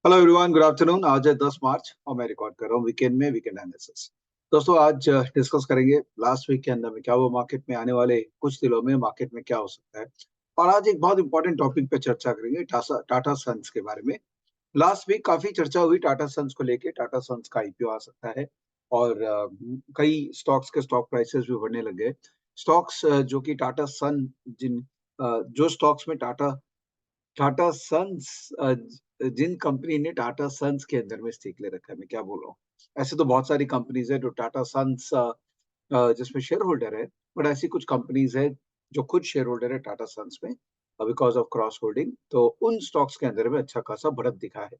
Hello everyone, good afternoon. आज है 10 मार्च और मैं रिकॉर्ड कर रहा हूँ वीकेंड में वीकेंड एनालिसिस। दोस्तों, आज डिस्कस करेंगे लास्ट वीक के अंदर में क्या हुआ मार्केट में, आने वाले कुछ दिनों में मार्केट में क्या हो सकता है। और आज एक बहुत इंपॉर्टेंट टॉपिक पे चर्चा करेंगे, टाटा सन्स के बारे में। लास्ट वीक काफी चर्चा हुई टाटा सन्स को लेके, टाटा सन्स का आईपीओ आ सकता है और कई स्टॉक्स के स्टॉक प्राइसेस भी बढ़ने लग गए। स्टॉक्स जो कि टाटा सन जो स्टॉक्स में टाटा टाटा सन्स जिन कंपनी ने टाटा सन्स के अंदर में स्टेक ले रखा है, मैं क्या बोल रहा हूँ। ऐसे तो बहुत सारी कंपनीज है जो टाटा सन्स जिसमें शेयर होल्डर है, बट ऐसी कुछ कंपनीज है जो खुद शेयर होल्डर है टाटा सन्स में, बिकॉज ऑफ क्रॉस होल्डिंग। तो उन स्टॉक्स के अंदर में अच्छा खासा बढ़त दिखा है।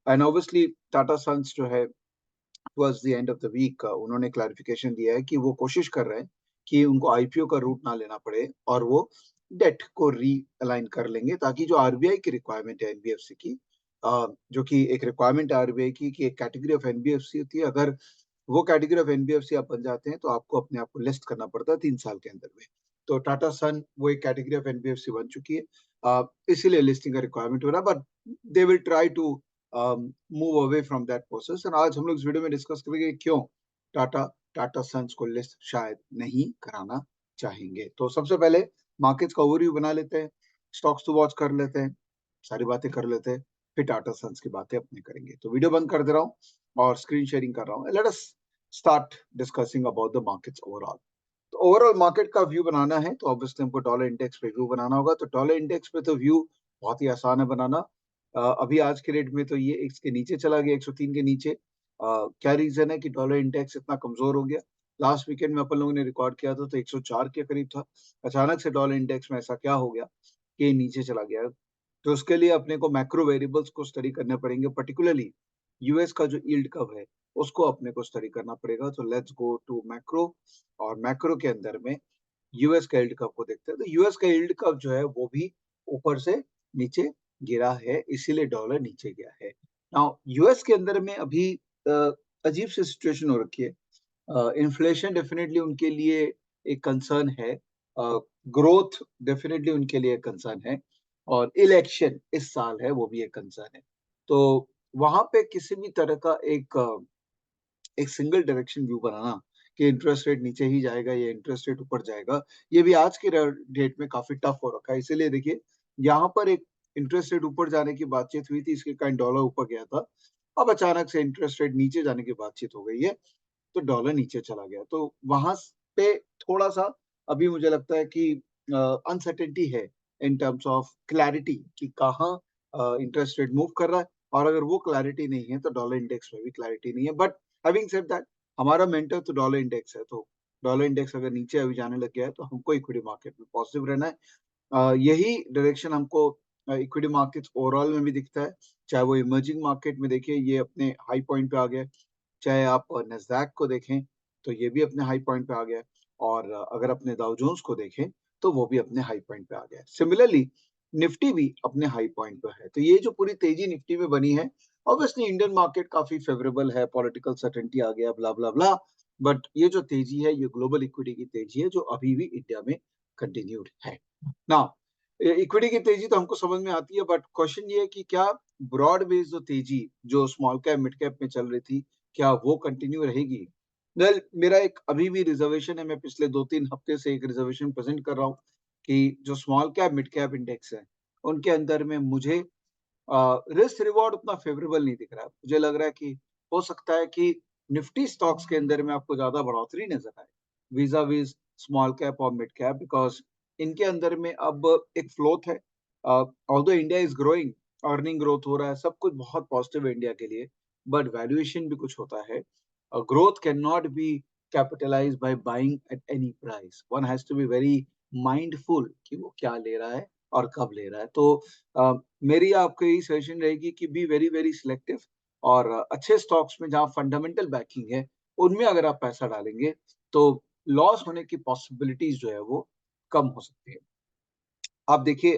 एंड ऑब्वियसली टाटा सन्स जो है towards the end of the week उन्होंने क्लैरिफिकेशन दिया है कि वो कोशिश कर रहे हैं कि उनको आईपीओ का रूट ना लेना पड़े और वो डेट को री अलाइन कर लेंगे, ताकि जो आरबीआई की रिक्वायरमेंट है एनबीएफसी की, जो कि एक रिक्वायरमेंट है आरबीआई की कि एक कैटेगरी ऑफ एनबीएफसी होती है, अगर वो कैटेगरी ऑफ एनबीएफसी आप बन जाते हैं तो आपको अपने आप को लिस्ट करना पड़ता है 3 साल के अंदर में। तो टाटा सन वो एक कैटेगरी ऑफ एनबीएफसी बन चुकी है, इसीलिए लिस्टिंग का रिक्वायरमेंट हो रहा है, but they will try to move away from that process. और आज हम लोग इस वीडियो में डिस्कस करेंगे क्यों टाटा टाटा सन्स को लिस्ट शायद नहीं कराना चाहेंगे। तो सबसे पहले मार्केट्स का ओवरव्यू बना लेते हैं, स्टॉक्स टू वॉच कर लेते हैं, सारी बातें कर लेते हैं, फिर टाटा सन्स की बातें अपने करेंगे। तो वीडियो बंद कर दे रहा हूँ और स्क्रीन शेयरिंग कर रहा हूँ। Let us start discussing about the markets overall. तो ओवरऑल मार्केट का व्यू बनाना है तो ऑब्वियसली हमको डॉलर इंडेक्स पे व्यू बनाना होगा। तो डॉलर इंडेक्स पे तो व्यू बहुत ही आसान है बनाना। अभी आज के रेट में तो ये इसके नीचे चला गया, 103 के नीचे। क्या रीजन है कि डॉलर इंडेक्स इतना कमजोर हो गया। लास्ट वीकेंड में अपन लोगों ने रिकॉर्ड किया था तो 104 के करीब था। अचानक से डॉलर इंडेक्स में ऐसा क्या हो गया कि नीचे चला गया। तो उसके लिए अपने को मैक्रो वेरिएबल्स को स्टडी करने पड़ेंगे, पर्टिकुलरली यूएस का जो यील्ड कर्व है उसको अपने को स्टडी करना पड़ेगा। तो लेट्स गो टू मैक्रो, और मैक्रो के अंदर में यूएस का यील्ड कर्व को देखते हैं। तो यूएस का यील्ड कर्व जो है वो भी ऊपर से नीचे गिरा है, इसीलिए डॉलर नीचे गया है। नाउ यूएस के अंदर में अभी अजीब सी सिचुएशन हो रखी है। इन्फ्लेशन डेफिनेटली उनके लिए एक कंसर्न है, ग्रोथ डेफिनेटली उनके लिए एक कंसर्न है, और इलेक्शन इस साल है वो भी एक कंसर्न है। तो वहां पे किसी भी तरह का एक सिंगल डायरेक्शन व्यू बनाना कि इंटरेस्ट रेट नीचे ही जाएगा या इंटरेस्ट रेट ऊपर जाएगा, ये भी आज के डेट में काफी टफ हो रखा है। इसीलिए देखिए, यहाँ पर एक इंटरेस्ट रेट ऊपर जाने की बातचीत हुई थी, इसके कारण डॉलर ऊपर गया था। अब अचानक से इंटरेस्ट रेट नीचे जाने की बातचीत हो गई है तो डॉलर नीचे चला गया। तो वहां पे थोड़ा सा अभी मुझे लगता है कि अनसर्टेनिटी है इन टर्म्स ऑफ क्लैरिटी कि कहाँ इंटरेस्ट रेट मूव कर रहा है। और अगर वो क्लैरिटी नहीं है तो डॉलर इंडेक्स में भी क्लैरिटी नहीं है। बट हैविंग सेड दैट, हमारा मेंटर तो डॉलर इंडेक्स है, तो डॉलर इंडेक्स अगर नीचे अभी जाने लग गया है तो हमको इक्विटी मार्केट में पॉजिटिव रहना है। यही डायरेक्शन हमको इक्विटी मार्केट्स ओवरऑल में भी दिखता है। चाहे वो इमर्जिंग मार्केट में देखिए, ये अपने हाई पॉइंट पे आ गया, चाहे आप नस्डैक को देखें तो ये भी अपने हाई पॉइंट पे आ गया, और अगर अपने डाउ जोन्स को देखें तो वो भी अपने हाई पॉइंट पे आ गया। सिमिलरली निफ्टी भी अपने हाई पॉइंट पे है। तो ये जो पूरी तेजी निफ्टी में बनी है, ऑब्वियसली इंडियन मार्केट काफी फेवरेबल है, पॉलिटिकल सर्टेनिटी आ गया, ब्ला ब्ला ब्ला, बट ये जो तेजी है ये ग्लोबल इक्विटी की तेजी है जो अभी भी इंडिया में कंटिन्यूड है। ना इक्विटी की तेजी तो हमको समझ में आती है, बट क्वेश्चन ये है कि क्या ब्रॉड बेस्ड जो तेजी जो स्मॉल कैप मिड कैप में चल रही थी, क्या वो कंटिन्यू रहेगी? वेल, मेरा एक अभी भी रिजर्वेशन है, मैं पिछले 2-3 हफ्ते से एक रिजर्वेशन प्रेजेंट कर रहा हूँ कि जो small cap mid cap index है उनके अंदर में मुझे रिस्क रिवॉर्ड उतना फेवरेबल नहीं दिख रहा है। मुझे लग रहा है कि हो सकता है कि निफ्टी स्टॉक्स के अंदर में आपको ज्यादा बढ़ोतरी नजर आए वीजा वीज स्मॉल कैप और मिड कैप, बिकॉज इनके अंदर में अब एक फ्लोथ है। Although India is growing, earning growth हो रहा है, सब कुछ बहुत पॉजिटिव है इंडिया के लिए, बट वैल्यूएशन भी कुछ होता है। Growth can not be capitalize by buying at any price, one has to be very mindful कि वो क्या ले रहा है और कब ले रहा है। तो मेरी आपको यही सजेशन रहेगी कि बी वेरी वेरी सिलेक्टिव, और अच्छे स्टॉक्स में जहाँ फंडामेंटल बैकिंग है उनमें अगर आप पैसा डालेंगे तो लॉस होने की पॉसिबिलिटीज जो है वो कम हो सकती है। आप देखिए,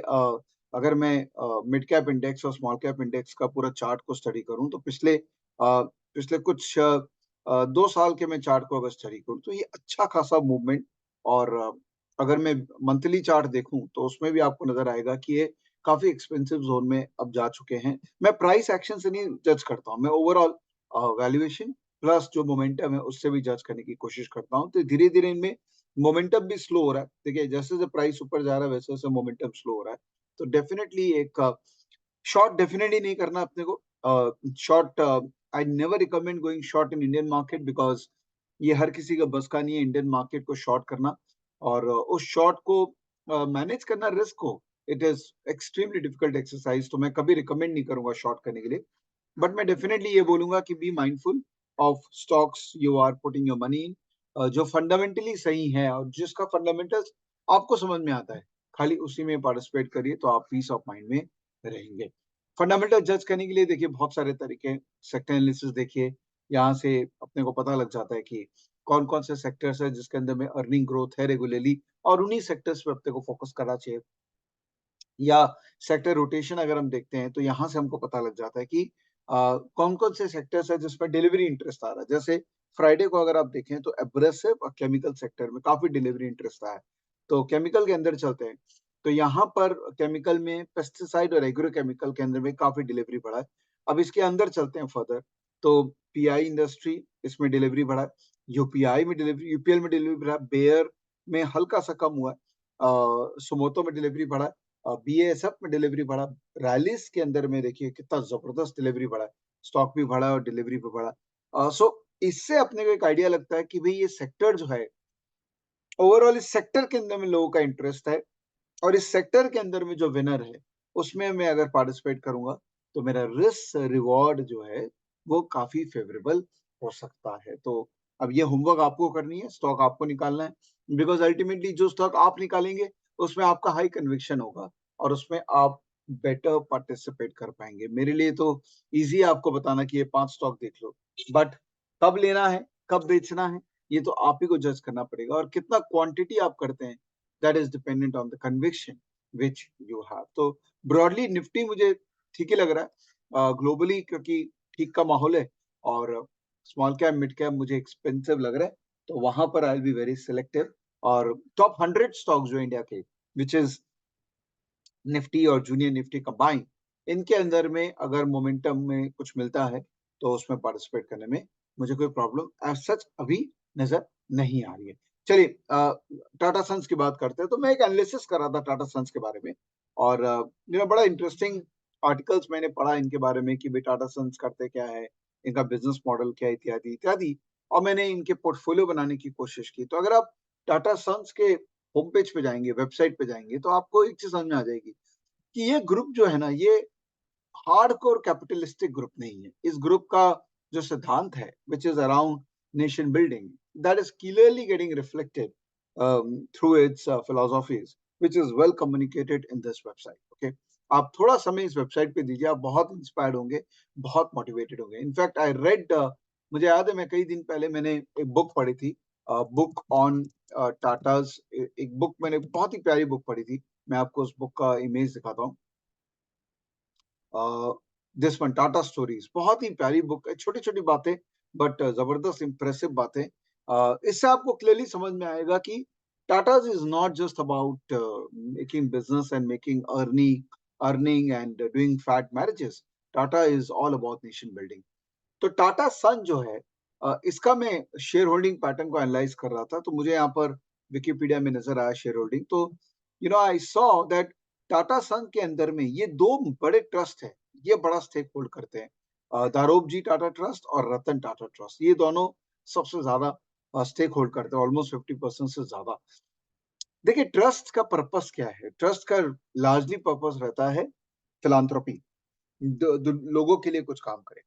अगर मैं मिड कैप इंडेक्स और स्मॉल कैप इंडेक्स का पूरा चार्ट को स्टडी करूं तो पिछले कुछ 2 साल के मैं चार्ट को अगर स्टडी करूं तो ये अच्छा खासा मूवमेंट, और अगर मैं मंथली चार्ट देखूं तो उसमें भी आपको नजर आएगा कि ये काफी एक्सपेंसिव जोन में अब जा चुके हैं। मैं प्राइस एक्शन से नहीं जज करता हूँ, मैं ओवरऑल वैल्यूएशन प्लस जो मोमेंटम है उससे भी जज करने की कोशिश करता हूँ। तो धीरे धीरे इनमें मोमेंटम भी स्लो हो रहा है। देखिए जैसे जैसे प्राइस ऊपर जा रहा है वैसे वैसे मोमेंटम स्लो हो रहा है। तो डेफिनेटली एक शॉर्ट डेफिनेटली नहीं करना अपने को। Short I never recommend going short in Indian market, because ये हर किसी का बस का नहीं है इंडियन मार्केट को शॉर्ट करना। और उस शॉर्ट को मैनेज करना रिस्क को, it is extremely difficult exercise. तो मैं कभी रिकमेंड नहीं करूंगा शॉर्ट करने के लिए। बट मैं डेफिनेटली ये बोलूंगा कि be mindful of stocks you are putting your money in, जो फंडामेंटली सही है और जिसका फंडामेंटल्स आपको समझ में आता है, खाली उसी में पार्टिसिपेट करिए तो आप पीस ऑफ माइंड में रहेंगे। फंडामेंटल जज करने के लिए देखिए बहुत सारे तरीके हैं। सेक्टर एनालिसिस देखिए, यहाँ से अपने को पता लग जाता है कि कौन कौन से सेक्टर्स है जिसके अंदर में अर्निंग ग्रोथ है रेगुलरली, और उन्हीं सेक्टर्स पे अपने को फोकस करना चाहिए। या सेक्टर रोटेशन अगर हम देखते हैं तो यहाँ से हमको पता लग जाता है कि कौन कौन से सेक्टर्स है जिसमें डिलीवरी इंटरेस्ट आ रहा है। जैसे फ्राइडे को अगर आप देखें तो एब्रेसिव और केमिकल सेक्टर में काफी डिलीवरी इंटरेस्ट आया है। तो केमिकल के अंदर चलते हैं, तो यहाँ पर केमिकल में पेस्टिसाइड और एग्रो केमिकल के अंदर में काफी डिलीवरी बढ़ा है। अब इसके अंदर चलते हैं फर्दर, तो पीआई इंडस्ट्री इसमें डिलीवरी बढ़ा है, यूपीआई में डिलीवरी, यूपीएल में डिलीवरी बढ़ा है, बेयर में हल्का सा कम हुआ है, सुमोतो में डिलीवरी बढ़ा है, बीएएसएफ में डिलीवरी बढ़ा, रैलीज के अंदर में देखिए कितना जबरदस्त डिलीवरी बढ़ा है, स्टॉक भी बढ़ा और डिलीवरी भी बढ़ा। सो इससे अपने को एक आइडिया लगता है कि भाई ये सेक्टर जो है, ओवरऑल इस सेक्टर के अंदर में लोगों का इंटरेस्ट है, और इस सेक्टर के अंदर में जो विनर है उसमें मैं अगर पार्टिसिपेट करूंगा तो मेरा रिस्क रिवॉर्ड जो है वो काफी फेवरेबल हो सकता है। तो अब ये होमवर्क आपको करनी है, स्टॉक आपको निकालना है, बिकॉज अल्टीमेटली जो स्टॉक आप निकालेंगे उसमें आपका हाई कन्विक्शन होगा और उसमें आप बेटर पार्टिसिपेट कर पाएंगे। मेरे लिए तो इजी है आपको बताना कि ये 5 स्टॉक देख लो, बट कब लेना है कब बेचना है ये तो आप ही को जज करना पड़ेगा, और कितना क्वांटिटी आप करते हैं that is dependent on the conviction which you have। तो ब्रॉडली निफ्टी मुझे ठीक ही लग रहा है ग्लोबली, क्योंकि ठीक का माहौल है, और स्मॉल कैप मिड कैप मुझे एक्सपेंसिव लग रहा है, तो वहां पर I will be very selective. और टॉप 100 स्टॉक जो इंडिया के, विच इज निफ्टी और जूनियर निफ्टी कंबाइन, इनके अंदर में अगर मोमेंटम में कुछ मिलता है तो उसमें पार्टिसिपेट करने में मुझे कोई प्रॉब्लम एज सच अभी नजर नहीं आ रही है। चलिए टाटा सन्स की बात करते हैं। तो मैं एक एनालिसिस कर रहा था टाटा सन्स के बारे में, और बड़ा इंटरेस्टिंग आर्टिकल्स मैंने पढ़ा इनके बारे में कि भाई टाटा सन्स करते क्या है, इनका बिजनेस मॉडल क्या है, इत्यादि इत्यादि, और मैंने इनके पोर्टफोलियो बनाने की कोशिश की। तो अगर आप टाटा सन्स के होम पेज पे जाएंगे, वेबसाइट पे जाएंगे, तो आपको एक चीज समझ में आ जाएगी कि ये ग्रुप जो है ना, ये हार्डकोर कैपिटलिस्टिक ग्रुप नहीं है। इस ग्रुप का जो सिद्धांत है which is around nation building, that is clearly getting reflected through it's philosophies which is well communicated in this website. Okay, आप थोड़ा समय इस वेबसाइट पे दीजिए, आप बहुत इंस्पायर्ड होंगे, बहुत मोटिवेटेड होंगे। इनफैक्ट आई रेड, मुझे याद है मैं कई दिन पहले मैंने एक बुक पढ़ी थी, बुक ऑन टाटाज, एक बुक मैंने बहुत ही प्यारी बुक पढ़ी थी। मैं आपको उस बुक का इमेज दिखाता हूँ। दिस वन टाटा स्टोरीज, बहुत ही प्यारी बुक है, छोटी छोटी बातें बट जबरदस्त इंप्रेसिव बातें। इससे आपको क्लियरली समझ में आएगा कि Tatas is not just about making business and making earning and doing fat marriages. Tata is all about nation building. तो टाटा सन जो है, इसका मैं शेयर होल्डिंग पैटर्न को एनालाइज कर रहा था, तो मुझे यहाँ पर विकिपीडिया में नजर आया शेयर होल्डिंग। तो आई सॉ दैट टाटा सन के अंदर में ये दो बड़े ट्रस्ट है, ये बड़ा स्टेक होल्ड करते हैं, दारोब जी टाटा ट्रस्ट और रतन टाटा ट्रस्ट, ये दोनों सबसे ज्यादा स्टेक होल्ड करते हैं, ऑलमोस्ट 50% से ज्यादा। देखिए ट्रस्ट का पर्पस क्या है, ट्रस्ट का लार्जली पर्पस रहता है फिलांथ्रोपी, लोगों के लिए कुछ काम करे।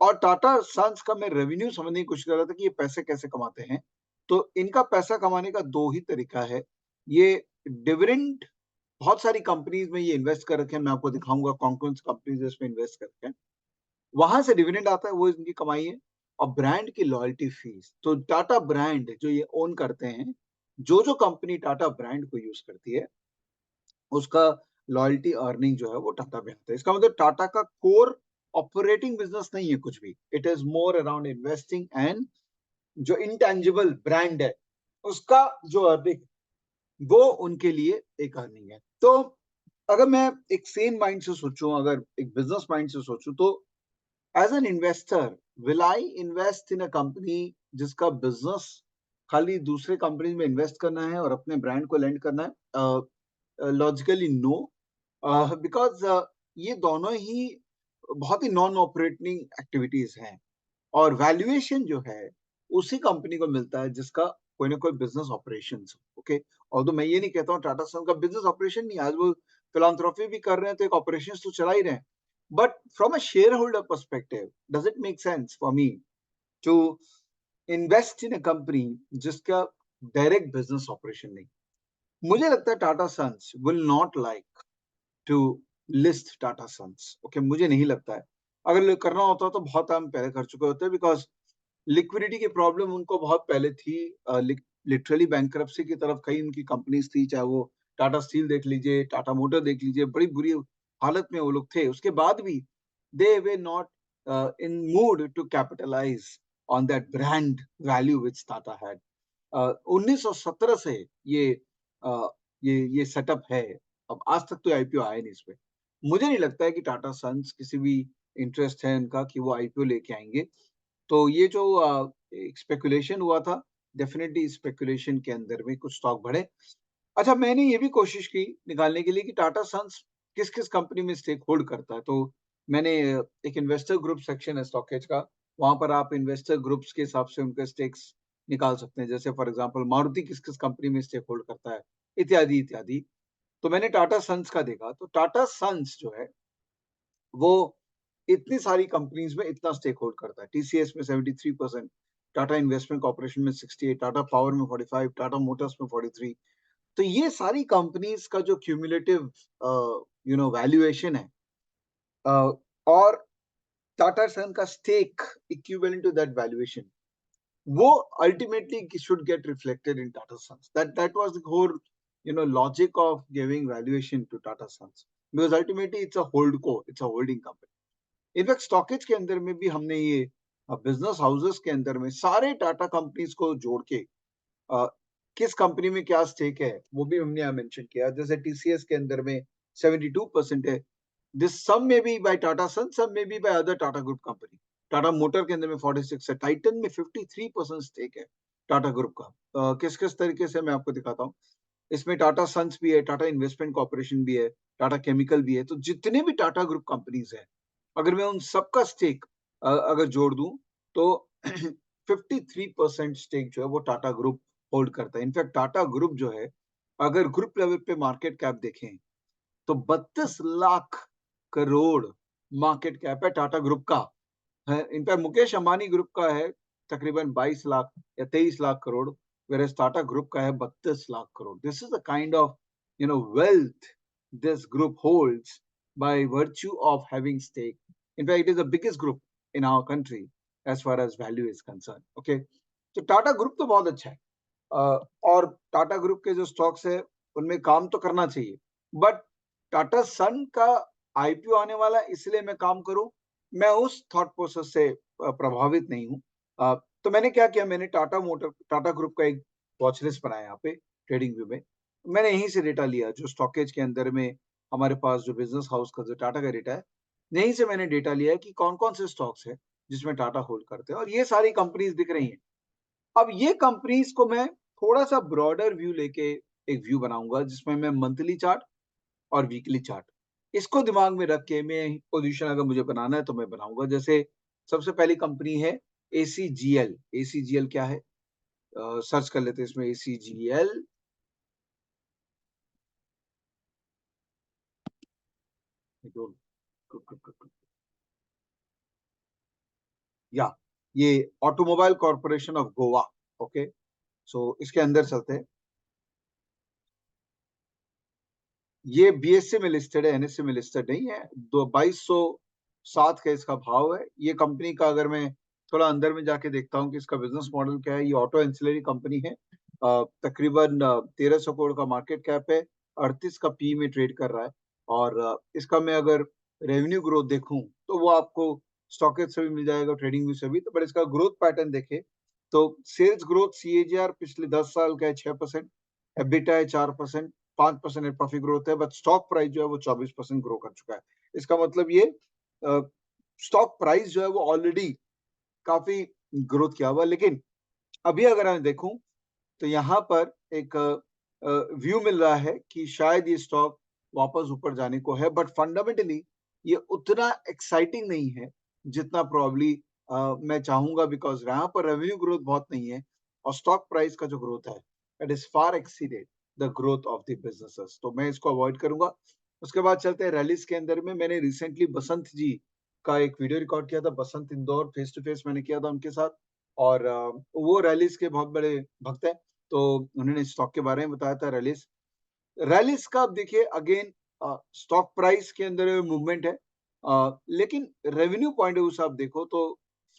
और टाटा सन्स का मैं रेवेन्यू समझने की कोशिश कर रहा था कि ये पैसे कैसे कमाते हैं। तो इनका पैसा कमाने का दो ही तरीका है। ये डिविडेंड, बहुत सारी कंपनीज में ये इन्वेस्ट कर रखे हैं, मैं आपको दिखाऊंगा कौन कौन सी कंपनीज इसमें इन्वेस्ट कर रखे हैं, वहां से डिविडेंड आता है, वो इनकी कमाई है। और ब्रांड की लॉयल्टी फीस, तो टाटा ब्रांड जो ये ओन करते हैं, जो जो कंपनी टाटा ब्रांड को यूज करती है उसका लॉयल्टी अर्निंग जो है वो टाटा में आता है। इसका मतलब टाटा का कोर ऑपरेटिंग बिजनेस नहीं है कुछ भी, it is more around investing and जो इंटेंजिबल ब्रांड है उसका जो अर्निंग, वो उनके लिए एक अर्निंग है। तो अगर मैं एक सेन माइंड से सोचूं, अगर एक बिजनेस माइंड से सोचूं, तो as an investor will I invest in a company जिसका बिजनेस खाली दूसरे कंपनी में इन्वेस्ट करना है और अपने ब्रांड को लैंड करना है? लॉजिकली नो, बिकॉज ये दोनों ही बहुत ही नॉन ऑपरेटिंग एक्टिविटीज हैं, और वैल्यूएशन जो है उसी कंपनी को मिलता है जिसका कोई ना कोई बिजनेस ऑपरेशन हो। ओके, और तो मैं ये नहीं कहता हूँ टाटा सन का बिजनेस ऑपरेशन नहीं, आज वो फिलांथ्रोफी भी कर रहे हैं तो एक ऑपरेशन तो चला ही रहे हैं, but from a shareholder perspective does it make sense for me to invest in a company जिसका डायरेक्ट बिजनेस ऑपरेशन नहीं? मुझे लगता है Tata Sons will not like to list Tata Sons. Okay, मुझे नहीं लगता है। अगर करना होता तो बहुत हम पहले कर चुके होते, बिकॉज लिक्विडिटी की प्रॉब्लम उनको बहुत पहले थी। लिटरली बैंकरप्सी की तरफ कई उनकी कंपनीज थी, चाहे वो टाटा स्टील देख लीजिए, टाटा मोटर देख लीजिए, बड़ी बुरी हालत में वो लोग थे। उसके बाद भी they were not in mood to capitalize on that brand value which Tata had. 1917 से ये uh, ये सेटअप है। अब आज तक तो आईपीओ आया नहीं इसमें। मुझे नहीं लगता है कि टाटा सन्स किसी भी इंटरेस्ट है इनका कि वो आईपीओ लेके आएंगे। तो ये जो एक स्पेकुलेशन हुआ था, डेफिनेटली स्पेकुलेशन के अंदर में कुछ स्टॉक बढ़े। अच्छा, मैंने ये भी कोशिश की निकालने के लिए कि टाटा सन्स किस किस कंपनी में स्टेक होल्ड करता है। तो मैंने एक इन्वेस्टर ग्रुप सेक्शन है स्टॉकेज का, वहां पर आप इन्वेस्टर ग्रुप्स के हिसाब से उनके स्टेक्स निकाल सकते हैं। जैसे फॉर एग्जांपल मारुति किस किस कंपनी में स्टेक होल्ड करता है, इत्यादि इत्यादि। तो मैंने टाटा सन्स का देखा, तो टाटा सन्स जो है वो इतनी सारी कंपनीज में इतना स्टेक होल्ड करता है। टीसीएस में 73%, टाटा इन्वेस्टमेंट कॉर्पोरेशन में 68, टाटा पावर में 45, टाटा मोटर्स में 43। तो ये सारी कंपनीज का जो क्यूमुलेटिव वैल्यूएशन है, और टाटा सन का stake equivalent to that valuation, वो ultimately should get reflected in Tata sons. That was the whole logic of giving valuation to Tata sons, because ultimately it's a hold co, it's a holding company. In fact स्टॉकेज के अंदर में भी हमने ये business houses के अंदर में सारे टाटा कंपनीज को जोड़ के अ, किस कंपनी में क्या स्टेक है वो भी हमने यहाँ मेंशन किया। जैसे टीसीएस के अंदर में 72% है। This some may be by Tata son, some may be by other Tata group company. Tata motor के अंदर में 46 है, टाइटन में 53% स्टेक है टाटा ग्रुप का। किस किस तरीके से मैं आपको दिखाता हूँ। इसमें टाटा सन्स भी है, टाटा इन्वेस्टमेंट कॉर्पोरेशन भी है, टाटा केमिकल भी है। तो जितने भी टाटा ग्रुप कंपनीज है, अगर मैं उन सबका स्टेक अगर जोड़ दूं, तो 53% स्टेक जो है वो टाटा ग्रुप होल्ड करता है। इनफैक्ट टाटा ग्रुप जो है, अगर ग्रुप लेवल पे मार्केट कैप देखें तो 32 लाख करोड़ मार्केट कैप है टाटा ग्रुप का है। इनफैक्ट मुकेश अंबानी ग्रुप का है तकरीबन 22 लाख या 23 लाख करोड़, वेरएज टाटा ग्रुप का है 32 lakh crore. This is the kind of wealth this group holds by virtue of having stake. In fact, it is the biggest group in our country as far as value is concerned. Okay, तो Tata group तो बहुत अच्छा है। और Tata group के जो stocks है उनमें काम तो करना चाहिए, बट टाटा सन का आईपीओ आने वाला है इसलिए मैं काम करूं, मैं उस थॉट प्रोसेस से प्रभावित नहीं हूं। तो मैंने क्या किया, मैंने टाटा ग्रुप का एक वॉच लिस्ट बनाया यहाँ पे ट्रेडिंग व्यू में। मैंने यहीं से डेटा लिया, जो स्टॉकेज के अंदर में हमारे पास जो बिजनेस हाउस का जो टाटा का डेटा है, यहीं से मैंने डेटा लिया है कि कौन कौन से स्टॉक्स है जिसमें टाटा होल्ड करते हैं, और ये सारी कंपनीज दिख रही हैं। अब ये कंपनीज को मैं थोड़ा सा ब्रॉडर व्यू लेके एक व्यू बनाऊंगा, जिसमें मैं मंथली चार्ट और वीकली चार्ट इसको दिमाग में रख के मैं पोजीशन अगर मुझे बनाना है तो मैं बनाऊंगा। जैसे सबसे पहली कंपनी है एसीजीएल। एसीजीएल क्या है, सर्च कर लेते हैं इसमें एसीजीएल। या ये automobile corporation of Goa. Okay, so इसके अंदर चलते हैं। ये बीएससी में लिस्टेड है, एनएससी में लिस्टेड नहीं है। 2207 का इसका भाव है। ये कंपनी का अगर मैं थोड़ा अंदर में जाके देखता हूँ कि इसका बिजनेस मॉडल क्या है, ये ऑटो एंसिलरी कंपनी है। तकरीबन 1300 करोड़ का मार्केट कैप है, 38 का पी में ट्रेड कर रहा है। और इसका मैं अगर रेवेन्यू ग्रोथ देखूं तो वो आपको स्टॉकेज से भी मिल जाएगा, ट्रेडिंग व्यू से भी। तो पर इसका ग्रोथ पैटर्न देखे तो सेल्स ग्रोथ सीएजीआर पिछले 10 साल का है 6%, एबिटा है 4%, 5% नेट प्रॉफिट ग्रोथ है, बट स्टॉक प्राइस जो है वो 24% ग्रो कर चुका है। इसका मतलब ये स्टॉक प्राइस जो है वो ऑलरेडी काफी ग्रोथ किया हुआ। लेकिन अभी अगर मैं देखूं तो यहाँ पर एक व्यू मिल रहा है कि शायद ये स्टॉक वापस ऊपर जाने को है, बट फंडामेंटली ये उतना एक्साइटिंग नहीं है जितना प्रॉब्ली मैं चाहूंगा, बिकॉज यहाँ पर रेवेन्यू ग्रोथ बहुत नहीं है और स्टॉक प्राइस का जो ग्रोथ है it is far exceeded the growth of the businesses, तो मैं इसको अवॉइड करूंगा। उसके बाद चलते हैं रैलीज के अंदर में। मैंने रिसेंटली बसंत जी का एक वीडियो रिकॉर्ड किया था, बसंत इंदौर, फेस टू फेस मैंने किया था उनके साथ, और वो रैलीज के बहुत बड़े भक्त हैं, तो उन्होंने स्टॉक के बारे में बताया था। रैलीज रैलीज का आप देखिए अगेन स्टॉक प्राइस के अंदर मूवमेंट है, लेकिन रेवेन्यू पॉइंट ऑफ व्यू से आप देखो तो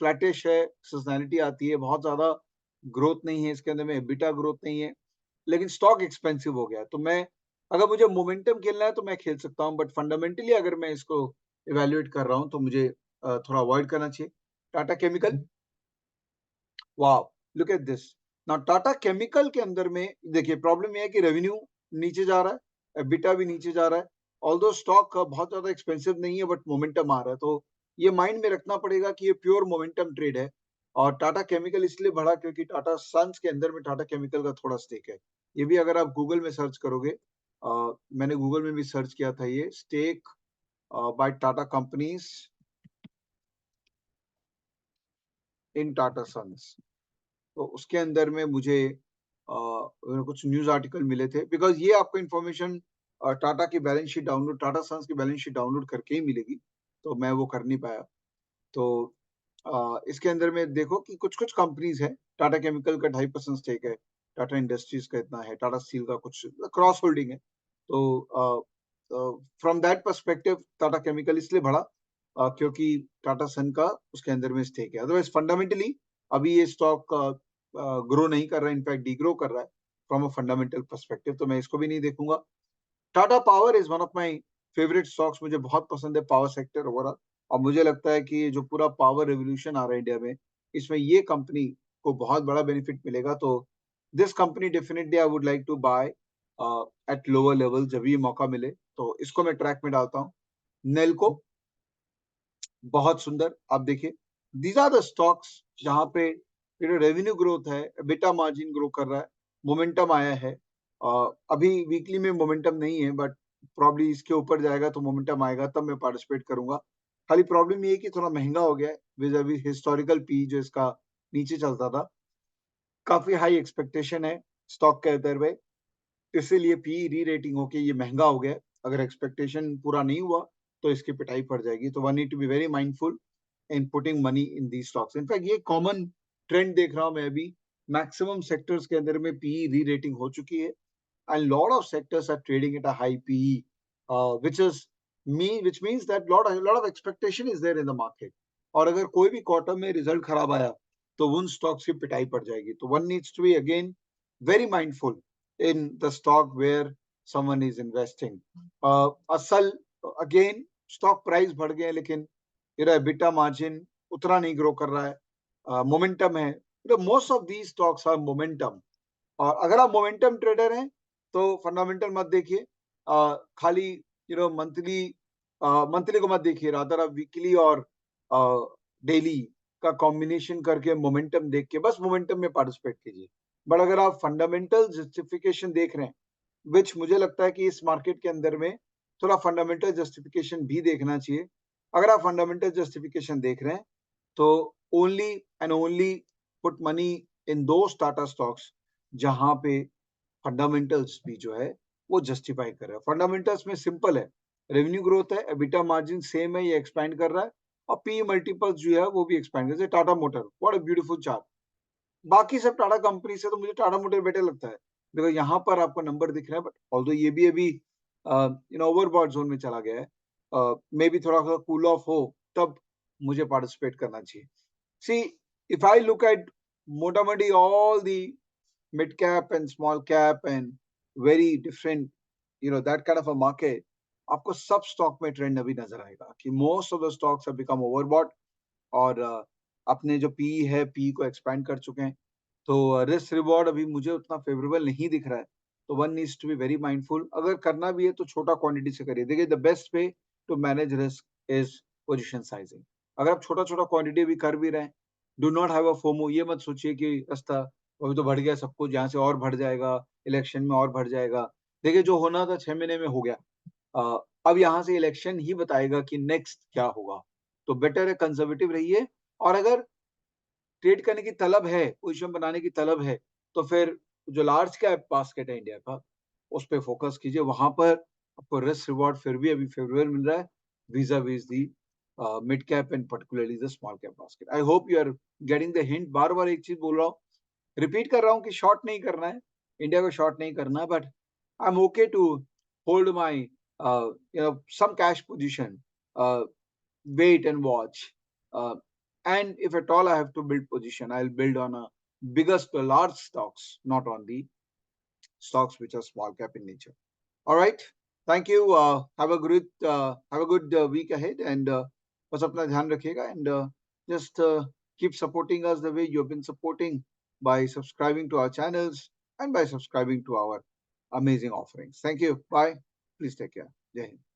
फ्लैटिश है, सीजनैलिटी आती है, बहुत ज्यादा ग्रोथ नहीं है इसके अंदर में, एबिटा ग्रोथ नहीं है, लेकिन स्टॉक एक्सपेंसिव हो गया है। तो मैं, अगर मुझे मोमेंटम खेलना है तो मैं खेल सकता हूँ, बट फंडामेंटली अगर मैं इसको इवेल्युएट कर रहा हूँ तो मुझे थोड़ा अवॉइड करना चाहिए। टाटा केमिकल, वाह, look at this. Now Tata chemical के अंदर में देखिए प्रॉब्लम ये है कि रेवेन्यू नीचे जा रहा है, एबिटा भी नीचे जा रहा है, ऑल्दो स्टॉक बहुत ज्यादा एक्सपेंसिव नहीं है बट मोमेंटम आ रहा है, तो ये माइंड में रखना पड़ेगा कि ये प्योर मोमेंटम ट्रेड है। और टाटा केमिकल इसलिए बढ़ा क्योंकि टाटा सन्स के अंदर में टाटा केमिकल का थोड़ा स्टेक है। ये भी अगर आप गूगल में सर्च करोगे, मैंने गूगल में भी सर्च किया था, ये stake by Tata companies in Tata Sons, तो उसके अंदर में मुझे कुछ न्यूज आर्टिकल मिले थे, बिकॉज ये आपको इन्फॉर्मेशन टाटा की balance sheet download, Tata Sons की बैलेंस शीट डाउनलोड करके ही मिलेगी, तो मैं वो कर नहीं पाया। तो इसके अंदर में देखो कि कुछ कुछ कंपनीज है, टाटा केमिकल का 2.5% स्टेक है, टाटा इंडस्ट्रीज का इतना है, टाटा स्टील का कुछ क्रॉस होल्डिंग है। तो from that perspective Tata chemical इसलिए बढ़ा क्योंकि टाटा सन का उसके अंदर में स्टेक है। अदरवाइज फंडामेंटली अभी ये स्टॉक ग्रो नहीं कर रहा है, इनफैक्ट डीग्रो कर रहा है फ्रॉम अ फंडामेंटल पर्सपेक्टिव, तो मैं इसको भी नहीं देखूंगा। Tata power is one of my favourite stocks, मुझे बहुत पसंद है पावर सेक्टर ओवरऑल, और मुझे लगता है कि जो पूरा पावर रेवोल्यूशन आ रहा है इंडिया में, इसमें ये कंपनी को बहुत बड़ा बेनिफिट मिलेगा। तो this company definitely I would like to buy at lower level, जब ये मौका मिले तो इसको मैं ट्रैक में डालता हूँ। नेल्को बहुत सुंदर, आप देखिए दीज आर द स्टॉक्स जहां पे रेवेन्यू ग्रोथ है, बेटा मार्जिन ग्रो कर रहा है, मोमेंटम आया है। अभी वीकली में मोमेंटम नहीं है, बट प्रॉब्ली इसके ऊपर जाएगा तो मोमेंटम आएगा, तब मैं पार्टिसिपेट करूंगा। खाली प्रॉब्लम ये है कि थोड़ा महंगा हो गया है विज अभी हिस्टोरिकल पी जो इसका नीचे चलता था, काफी हाई एक्सपेक्टेशन है स्टॉक के अंदर में, इसीलिए पी री रेटिंग होके ये महंगा हो गया। अगर एक्सपेक्टेशन पूरा नहीं हुआ तो इसकी पिटाई पड़ जाएगी, तो one need to be very mindful in putting money in the stocks. In fact ये कॉमन ट्रेंड देख रहा हूं मैं अभी, मैक्सिमम सेक्टर्स के अंदर में पी री रेटिंग हो चुकी है, and lot of sectors are trading at a high PE, which means that lot of expectation is there in the market. और अगर कोई भी क्वार्टर में रिजल्ट खराब आया तो उन स्टॉक्स की पिटाई पड़ जाएगी, तो one needs to be again very mindful in the stock where someone is investing. असल अगेन स्टॉक प्राइस बढ़ गए लेकिन EBITDA मार्जिन उतना नहीं ग्रो कर रहा है, मोमेंटम है, most of these stocks are momentum. और अगर आप मोमेंटम ट्रेडर हैं तो फंडामेंटल मत देखिए, खाली मंथली मंथली को मत देखिए, रादर आप वीकली और डेली का कॉम्बिनेशन करके मोमेंटम देख के बस मोमेंटम में पार्टिसिपेट कीजिए। बट अगर आप फंडामेंटल जस्टिफिकेशन देख रहे हैं, विच मुझे लगता है कि इस मार्केट के अंदर में थोड़ा फंडामेंटल जस्टिफिकेशन भी देखना चाहिए। अगर आप फंडामेंटल जस्टिफिकेशन देख रहे हैं तो only and only put money in दो टाटा स्टॉक्स जहां पे फंडामेंटल्स भी जो है वो जस्टिफाई कर रहा है। फंडामेंटल्स में सिंपल है, रेवेन्यू ग्रोथ है, एबिटा मार्जिन सेम है, ये एक्सपैंड कर रहा है, और पी मल्टीपल्स जो है वो भी एक्सपैंड कर रहा है। Tata motor, what a beautiful chart. बाकी सब टाटा कंपनी से तो मुझे टाटा मोटर बेटर लगता है, बिकॉज यहाँ पर आपको नंबर दिख रहा है, बट ऑल्दो ये भी अभी ओवरबॉट जोन में चला गया है, मे बी थोड़ा सा कूल ऑफ हो तब मुझे पार्टिसिपेट करना चाहिए। सी, इफ आई लुक एट मोटामोटी all the mid cap and small cap and very different that kind of a market, आपको सब स्टॉक में ट्रेंड अभी नजर आएगा कि most of the stocks have become overbought, और अपने जो पी है पी को एक्सपैंड कर चुके हैं, तो रिस्क रिवॉर्ड अभी मुझे उतना फेवरेबल नहीं दिख रहा है। तो one needs to be very mindful. अगर करना भी है तो छोटा क्वांटिटी से करिए। देखिए, the best way to manage risk is position sizing. अगर आप छोटा छोटा क्वांटिटी भी कर भी रहे हैं, do not have a FOMO. ये मत सोचिए कि रास्ता अभी तो बढ़ गया सब कुछ, यहाँ से और बढ़ जाएगा, इलेक्शन में और बढ़ जाएगा। देखिए, जो होना था 6 महीने में हो गया। अब यहाँ से इलेक्शन ही बताएगा कि नेक्स्ट क्या होगा। तो बेटर है कंजर्वेटिव रहिए। और अगर ट्रेड करने की तलब है, पोजीशन बनाने की तलब है, तो फिर जो लार्ज कैप बास्केट है इंडिया का, उस पर फोकस कीजिए। वहां पर आपको रिस्क रिवॉर्ड फिर भी अभी फेवरेबल मिल रहा है वीजा वीज the mid cap and particularly the small cap basket. I hope you are getting the hint. बार बार एक चीज बोल रहा हूँ, रिपीट कर रहा हूँ कि शॉर्ट नहीं करना है, इंडिया को शॉर्ट नहीं करना है, but I am okay to hold my some cash position, wait and watch. And if at all I have to build position, I'll build on a biggest, large stocks, not on the stocks which are small cap in nature. All right. Thank you. Have a good week ahead, and बस अपना ध्यान रखिएगा, and just keep supporting us the way you've been supporting by subscribing to our channels and by subscribing to our amazing offerings. Thank you. Bye. Please take care. Jai Hind.